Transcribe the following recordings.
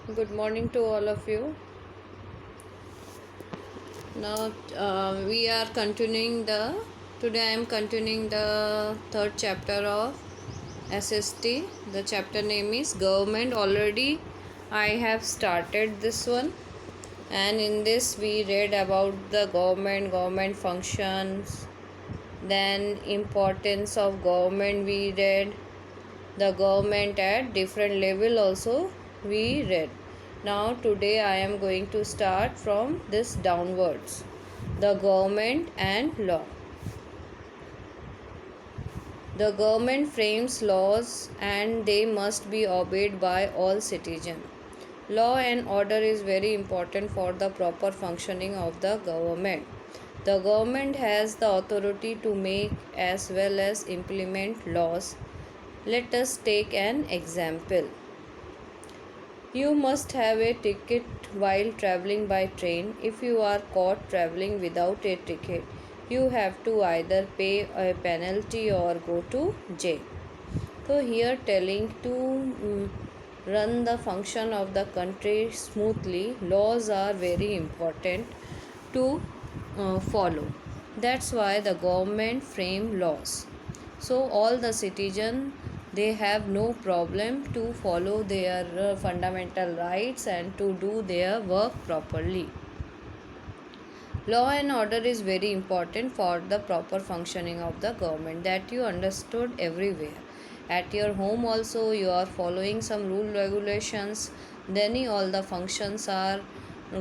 Good morning to all of you. Now we are continuing the today I am continuing the third chapter of SST. The chapter name is Government. Already I have started this one, and in this we read about the government functions, then importance of government we read, the government at different level also we read. Now today I am going to start from this downwards, the government and law. The government frames laws and they must be obeyed by all citizens. Law and order is very important for the proper functioning of the government. The government has the authority to make as well as implement laws. Let us take an example. You must have a ticket while traveling by train. If you are caught traveling without a ticket, you have to either pay a penalty or go to jail. So here telling to run the function of the country smoothly, laws are very important to follow. That's why the government frame laws. So all the citizens, they have no problem to follow their fundamental rights and to do their work properly. Law and order is very important for the proper functioning of the government, that you understood everywhere. At your home also you are following some rule regulations, then all the functions are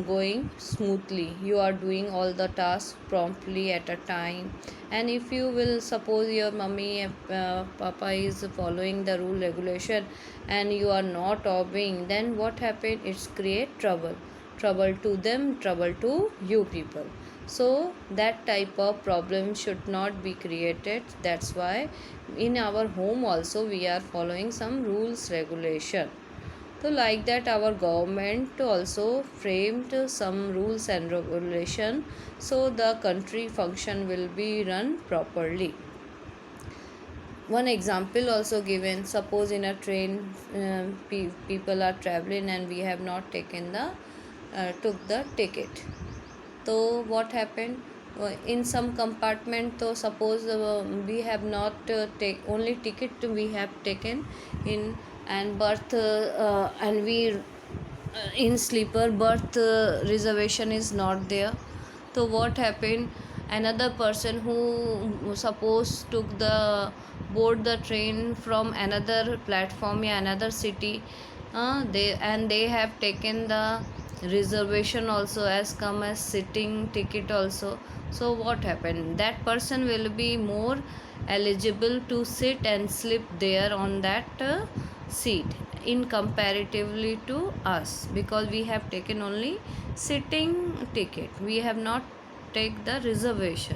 going smoothly. You are doing all the tasks promptly at a time. And if you will suppose your mummy papa is following the rule regulation and you are not obeying, then what happen? It's create trouble to them, trouble to you people. So that type of problem should not be created. That's why in our home also we are following some rules regulation. So like that our government also framed some rules and regulation, so the country function will be run properly. One example also given, suppose in a train people are traveling and we have not taken the took the ticket. So what happened? In some compartment, so suppose we have not take only ticket we have taken in, and berth and we in sleeper berth reservation is not there. So what happened? Another person who suppose took the board the train from another platform, yeah, another city, they have taken the reservation also as come as sitting ticket also. So what happened? That person will be more eligible to sit and sleep there on that seat in comparatively to us, because we have taken only sitting ticket, we have not take the reservation.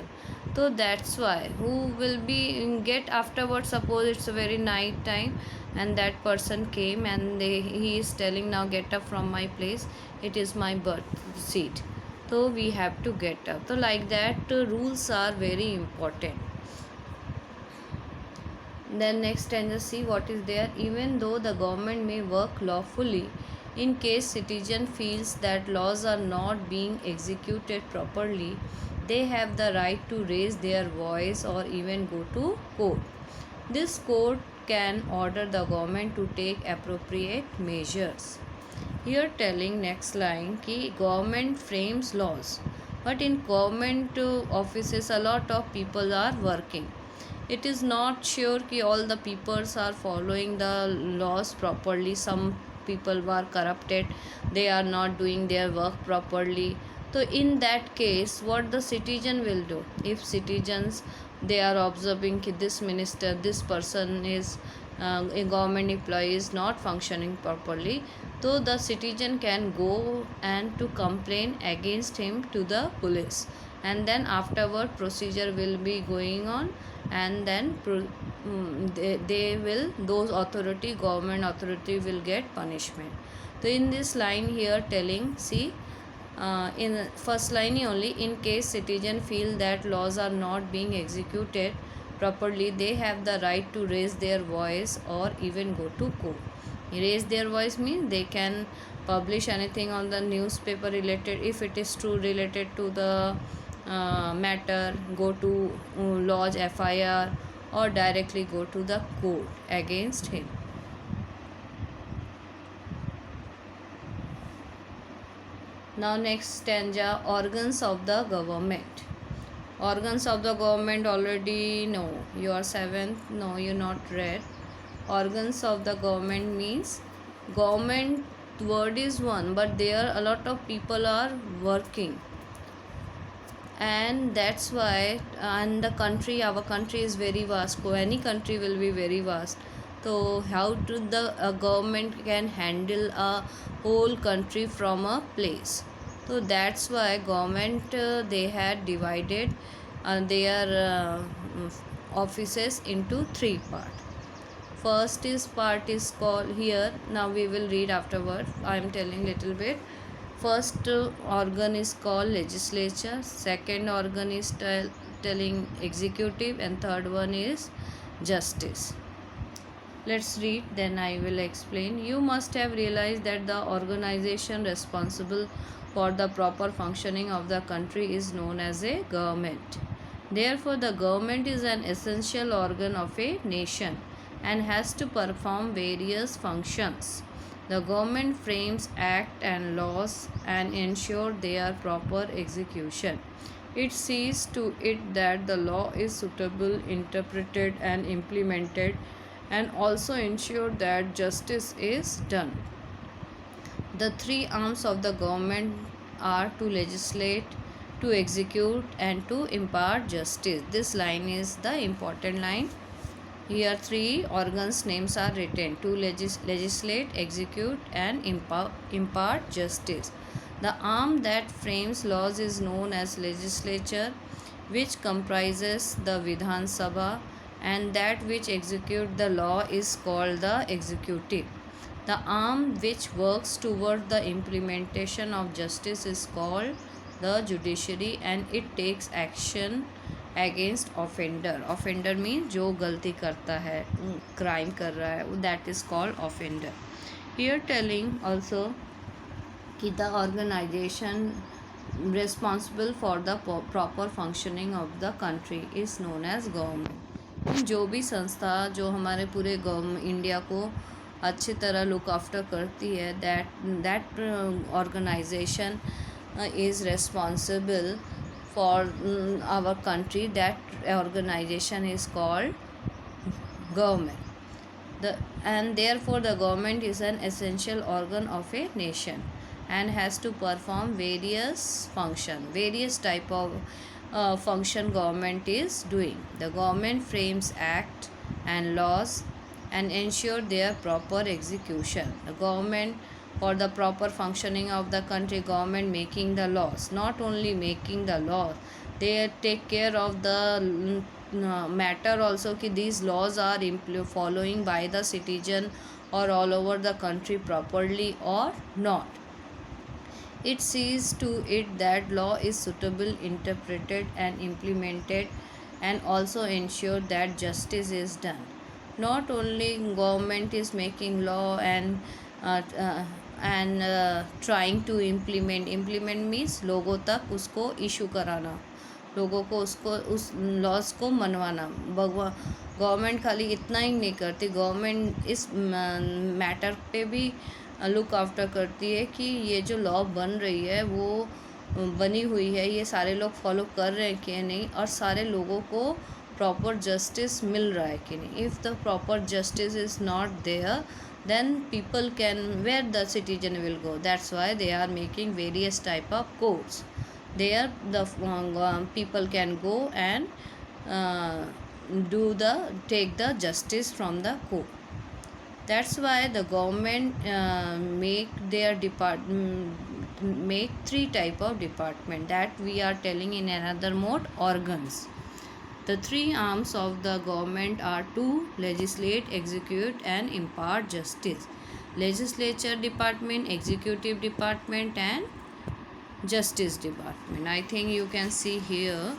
So that's why who will be get afterwards, suppose it's a very night time and that person came and he is telling, now get up from my place, it is my birth seat. So we have to get up. So like that rules are very important. Then next stanza, see what is there. Even though the government may work lawfully, in case citizen feels that laws are not being executed properly, they have the right to raise their voice or even go to court. This court can order the government to take appropriate measures. Here telling next line कि government frames laws, but in government offices a lot of people are working. It is not sure कि all the peoples are following the laws properly. Some people were corrupted, they are not doing their work properly. So in that case what the citizen will do? If citizens, they are observing कि this minister, this person is a government employee is not functioning properly, so the citizen can go and to complain against him to the police, and then afterward procedure will be going on, and then they will, those authority, government authority will get punishment. So in this line here telling, see in first line only, in case citizen feel that laws are not being executed properly, they have the right to raise their voice or even go to court. Raise their voice means they can publish anything on the newspaper related, if it is true related to the matter, go to lodge FIR or directly go to the court against him. Now next stanza, organs of the government. Organs of the government already know. You are seventh. No, you not read. Organs of the government means government word is one, but there a lot of people are working, and that's why. And the country, our country is very vast. So any country will be very vast. So how to the government can handle a whole country from a place? So that's why government they had divided their offices into three parts. First is part is called here. Now we will read afterward. I am telling little bit. First organ is called legislature. Second organ is telling executive, and third one is justice. Let's read, then I will explain. You must have realized that the organization responsible for the proper functioning of the country is known as a government. Therefore, the government is an essential organ of a nation and has to perform various functions. The government frames acts and laws and ensure their proper execution. It sees to it that the law is suitably interpreted and implemented, and also ensure that justice is done. The three arms of the government are to legislate, to execute, and to impart justice. This line is the important line. Here three organs names are written: to legislate, execute, and impart justice. The arm that frames laws is known as legislature, which comprises the Vidhan Sabha, and that which execute the law is called the executive. The arm which works toward the implementation of justice is called the judiciary, and it takes action against offender. Offender mean जो गलती करता है, crime कर रहा है, that is called offender. Here telling also कि the organisation responsible for the proper functioning of the country is known as government. जो भी संस्था जो हमारे पूरे इंडिया को अच्छी तरह लुक आफ्टर करती है, that organisation is responsible for our country. That organization is called government. And therefore the government is an essential organ of a nation and has to perform various type of function government is doing. The government frames act and laws and ensure their proper execution. The government, for the proper functioning of the country, government making the laws, not only making the law, they take care of the matter also कि these laws are following by the citizen or all over the country properly or not. It sees to it that law is suitably interpreted and implemented, and also ensure that justice is done. Not only government is making law and trying to implement means लोगों तक उसको issue कराना, लोगों को उसको उस laws को मनवाना. Government खाली इतना ही नहीं करती, गवर्नमेंट इस मैटर पे भी लुक आफ्टर करती है कि ये जो लॉ बन रही है वो बनी हुई है, ये सारे लोग फॉलो कर रहे हैं कि नहीं, और सारे लोगों को प्रॉपर जस्टिस मिल रहा है कि नहीं. If the proper justice is not there, then people can, where the citizen will go. That's why they are making various type of courts. There the people can go and take the justice from the court. That's why the government make three type of department that we are telling in another mode, organs. The three arms of the government are to legislate, execute, and impart justice. Legislature department, executive department, and justice department. I think you can see here,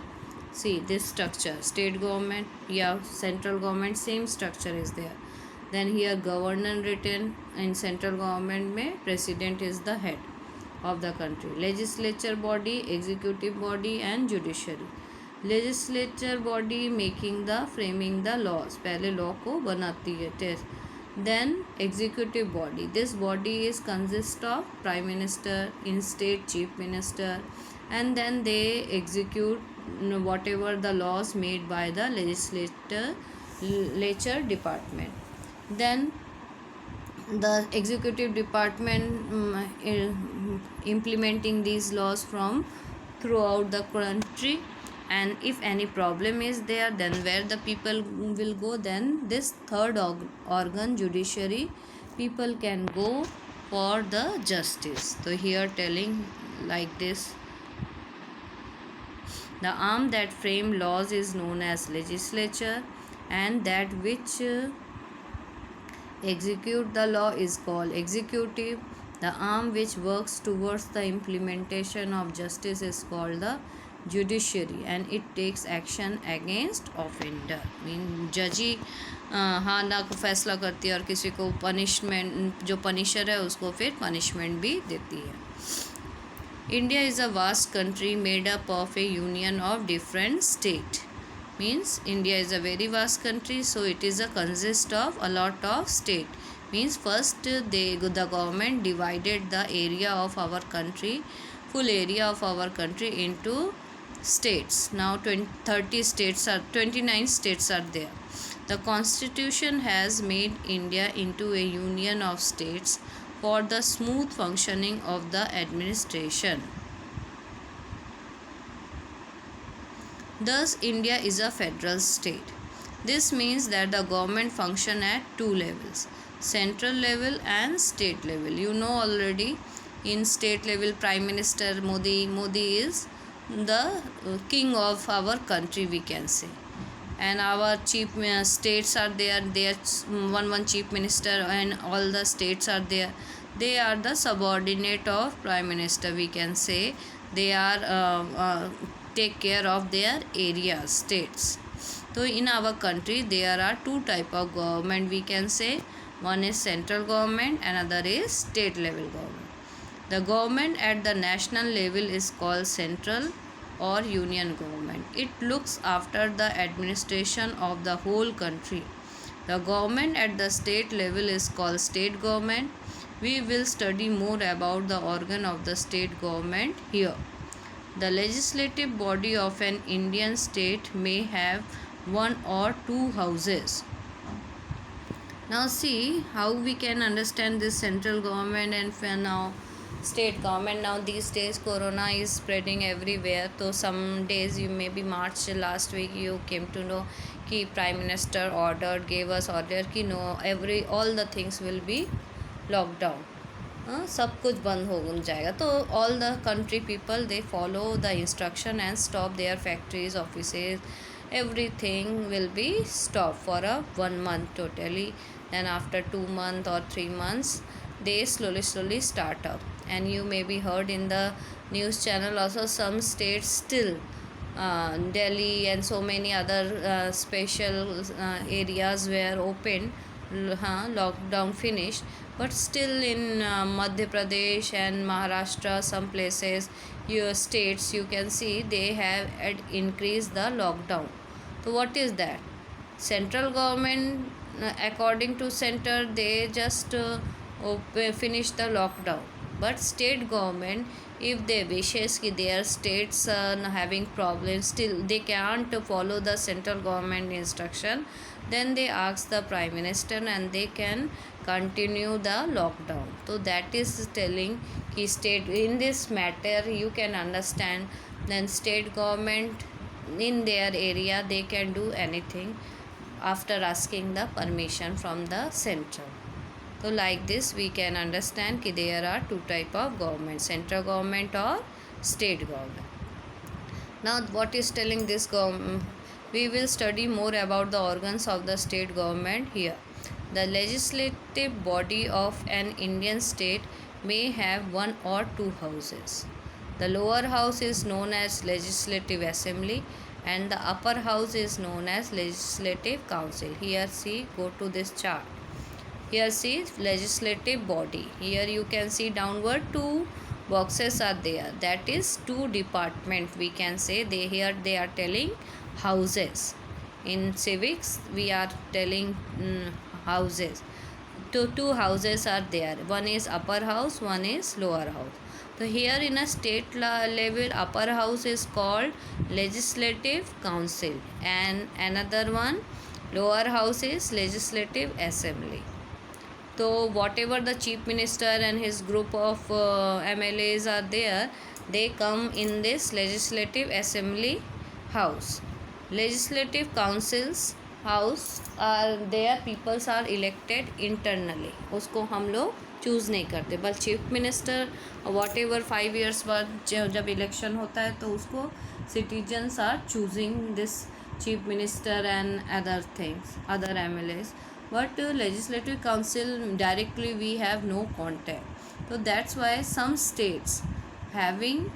see this structure, state government, yeah, central government, same structure is there. Then here governor written in central government में president is the head of the country. Legislature body, executive body and judiciary. Legislature body making the framing the laws, पहले law को बनाती है. Then executive body, this body is consist of prime minister, in state chief minister, and then they execute whatever the laws made by the legislature department. Then the executive department implementing these laws from throughout the country, and if any problem is there, then where the people will go, then this third organ, judiciary, people can go for the justice. So here telling like this, the arm that frame laws is known as legislature, and that which execute the law is called executive. The arm which works towards the implementation of justice is called the judiciary, and it takes action against offender. Mean जजी हाँ ना को फैसला करती है और किसी को पनिशमेंट, जो पनिशर है उसको फिर पनिशमेंट भी देती है. India is a vast country made up of a union of different states. Means India is a very vast country, so it is a consist of a lot of state. Means first the government divided the area of our country, full area of our country into states. Now 29 states are there. The constitution has made India into a union of states for the smooth functioning of the administration. Thus, India is a federal state. This means that the government function at two levels, central level and state level. You know already, in state level, Prime Minister Modi is the king of our country, we can say. And our chief states are there, they are one chief minister, and all the states are there. They are the subordinate of Prime Minister, we can say. They are take care of their areas, states. So in our country there are two type of government, we can say. One is central government, another is state level government. The government at the national level is called central or union government. It looks after the administration of the whole country. The government at the state level is called state government. We will study more about the organ of the state government here. The legislative body of an Indian state may have one or two houses. Now see how we can understand this central government and now state government. Now these days corona is spreading everywhere, so some days, you maybe March last week you came to know कि prime minister gave us order कि no, all the things will be locked down. सब कुछ बंद हो जाएगा. तो all the country people, they follow the instruction and stop their factories, offices, everything will be stopped for 1 month totally. Then after 2 months or 3 months, they slowly start up. And you may be heard in the news channel also, some states still, Delhi and so many other special areas were open, lockdown finished, but still in Madhya Pradesh and Maharashtra, some places, your states, you can see they have increased the lockdown. So what is that? Central government, according to center, they just finish the lockdown. But state government, if they wishes कि their states having problems, still they can't follow the central government instruction, then they ask the prime minister and they can continue the lockdown. So that is telling कि state, in this matter you can understand, then state government in their area they can do anything after asking the permission from the central. So like this we can understand कि there are two type of government, central government or state government. Now what is telling this government? We will study more about the organs of the state government here. The legislative body of an Indian state may have one or two houses. The lower house is known as Legislative Assembly and the upper house is known as Legislative Council. Here see, go to this chart. Here see legislative body. Here you can see downward two boxes are there. That is two department we can say. Here they are telling houses. In civics we are telling houses. Two houses are there. One is upper house, one is lower house. So here in a state level, upper house is called legislative council, and another one lower house is legislative assembly. So whatever the chief minister and his group of MLAs are there, they come in this legislative assembly house. Legislative councils house are there, peoples are elected internally. उसको हम लोग choose नहीं करते, but chief minister whatever 5 years बाद जब election होता है तो उसको citizens are choosing this chief minister and other things, other MLAs. But legislative council directly we have no contact. So that's why some states having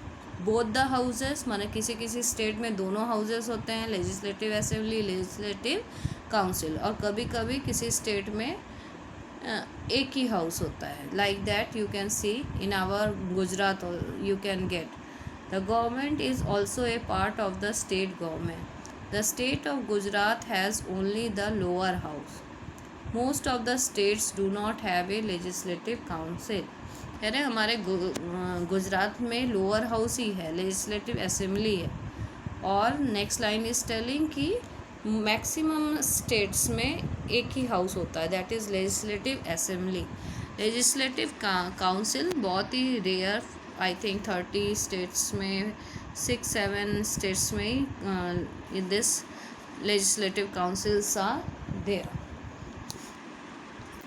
both the houses, माने किसी किसी state में दोनों हाउसेस होते हैं, लेजिस्लेटिव असेंबली, लेजिस्लेटिव काउंसिल, और कभी कभी किसी स्टेट में एक ही हाउस होता है. Like that you can see in our Gujarat you can get. The government is also a part of the state government. The state of Gujarat has only the lower house. Most of the states do not have a legislative council. है ना, हमारे गुजरात में lower house ही है, legislative assembly है. और next line is telling कि maximum states में एक ही हाउस होता है, that is legislative assembly. Legislative council बहुत ही रेयर, आई थिंक 30 स्टेट्स में 6-7 स्टेट्स में this legislative councils are there.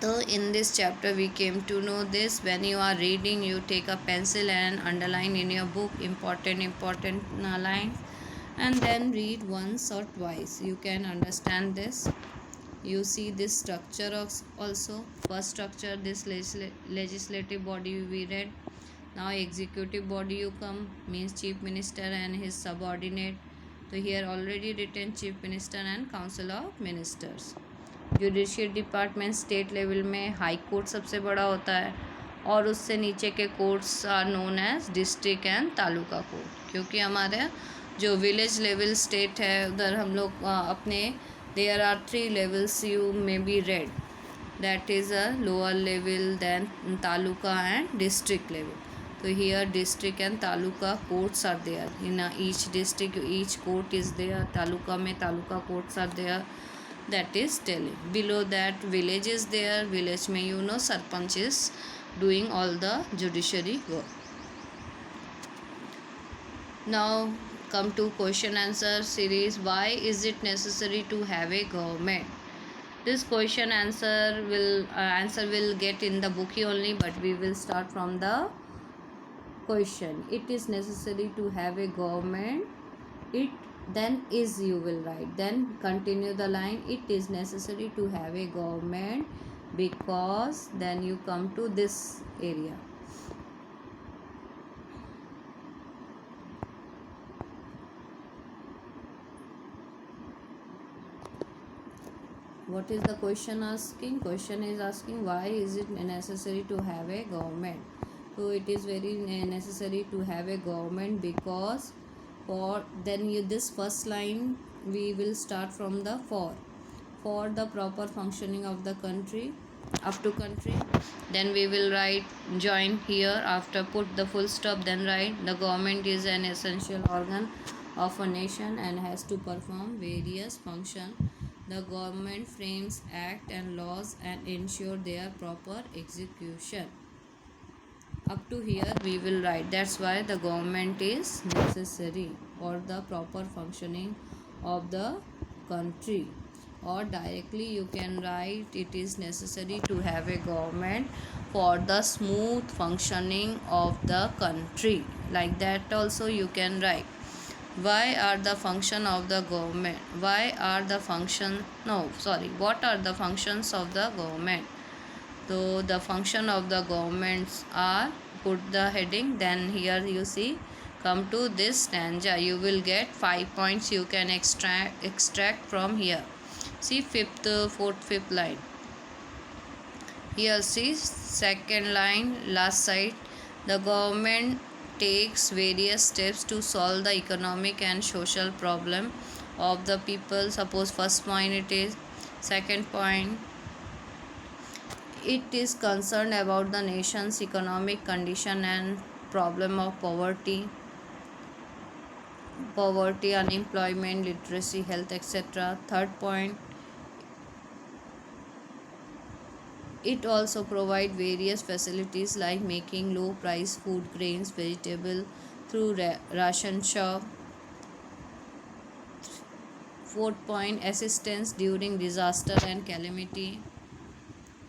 So in this chapter we came to know this. When you are reading, you take a pencil and underline in your book important lines, and then read once or twice. You can understand this. You see this structure also. First structure, this legislative body we read. Now executive body you come, means chief minister and his subordinate. So here already written chief minister and council of ministers. Judicial department state level में high court सबसे बड़ा होता है, और उससे नीचे के courts are known as district and taluka court. क्योंकि हमारे जो विलेज लेवल स्टेट है उधर हम लोग अपने there are 3 levels you may be read, that is a lower level, then taluka and district level. तो here district and taluka courts are there in each district, each court is there. Taluka में taluka courts are there. That is telling. Below that village is there. Village में you know sarpanch is doing all the judiciary work. Now come to question answer series. Why is it necessary to have a government? This question answer will get in the book only, but we will start from the question. It is necessary to have a government. It then is you will write, then continue the line. It is necessary to have a government because, then you come to this area. What is the question asking? Question is asking why is it necessary to have a government. So it is very necessary to have a government because, for then you this first line we will start from the for the proper functioning of the country, up to country. Then we will write join here, after put the full stop, then write the government is an essential organ of a nation and has to perform various functions. The government frames act and laws and ensure their proper execution. Up to here we will write, that's why the government is necessary for the proper functioning of the country. Or directly you can write, it is necessary to have a government for the smooth functioning of the country. Like that also you can write. Why are the function of the government? What are the functions of the government? So the function of the governments are, put the heading, then here you see come to this stanza, you will get 5 points you can extract from here. See 4th, 5th line. Here see second line last side. The government takes various steps to solve the economic and social problem of the people. Suppose first point it is. Second point, it is concerned about the nation's economic condition and problem of poverty, unemployment, literacy, health, etc. Third point, it also provide various facilities like making low price food, grains, vegetable through ration shop. Fourth point, assistance during disaster and calamity.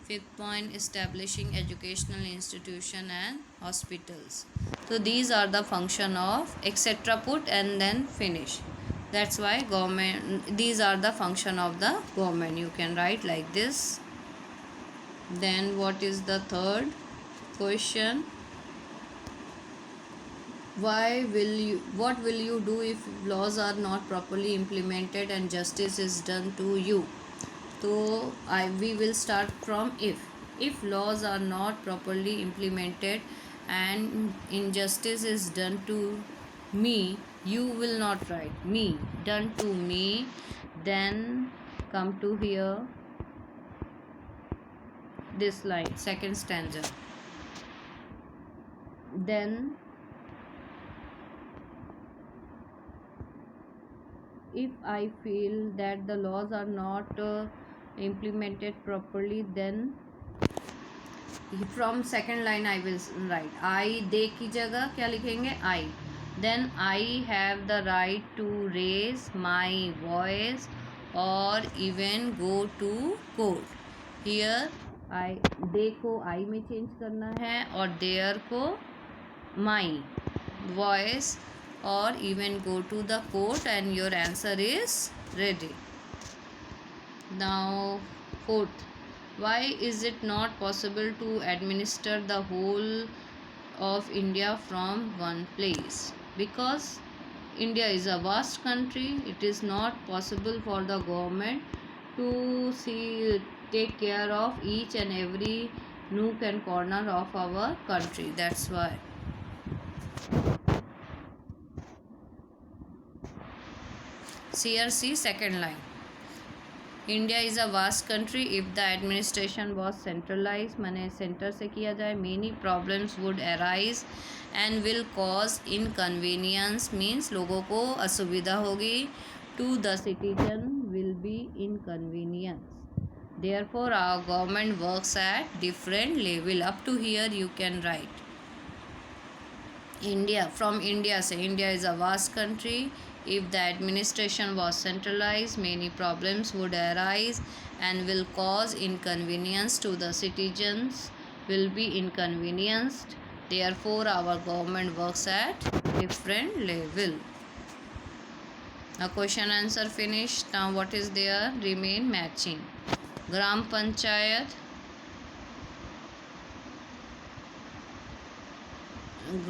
Fifth point, establishing educational institution and hospitals. So these are the function of etc. put and then finish. That's why government, these are the function of the government. You can write like this. Then what is the third question? What will you do if laws are not properly implemented and justice is done to you? So we will start from if laws are not properly implemented and injustice is done to me, you will not write me, done to me. Then come to here this line, second stanza. Then if I feel that the laws are not implemented properly, then from second line I will write I, they की जगह क्या लिखेंगे I. Then I have the right to raise my voice or even go to court. Here I, they को I में change करना है और there को my voice or even go to the court, and your answer is ready. Now fourth, why is it not possible to administer the whole of India from one place? Because India is a vast country, it is not possible for the government to take care of each and every nook and corner of our country. That's why. CRC second line. India is a vast country. If the administration was centralized, माने center से किया जाए, many problems would arise and will cause inconvenience, means लोगों को असुविधा होगी. To the citizen will be inconvenience. Therefore, our government works at different level. Up to here you can write. India, from India say India is a vast country. If the administration was centralized, many problems would arise and will cause inconvenience to the citizens, will be inconvenienced. Therefore, our government works at different level. Now question answer finished. Now what is there? Remain matching. Gram Panchayat,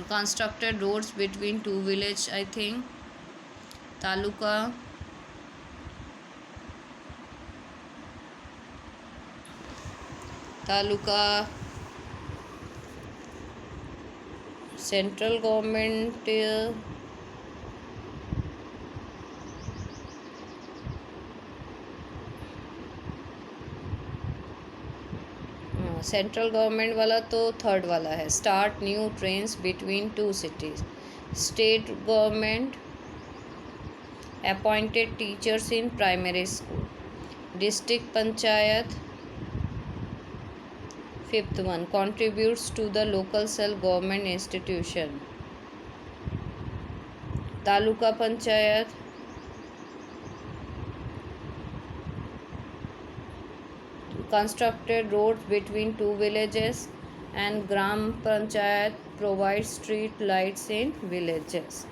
constructed roads between two villages, I think. Taluka, central government central government वाला तो third वाला है. Start new trains between two cities. State government appointed teachers in primary school. District panchayat fifth one contributes to the local self government institution. Taluka panchayat constructed roads between two villages, and Gram Panchayat provides street lights in villages.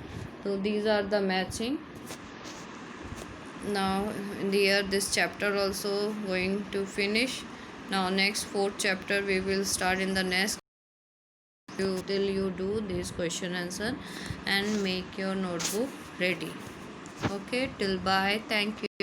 So these are the matching. Now here this chapter also going to finish. Now next fourth chapter we will start in the next till you do this question answer and make your notebook ready. Okay, till bye, thank you.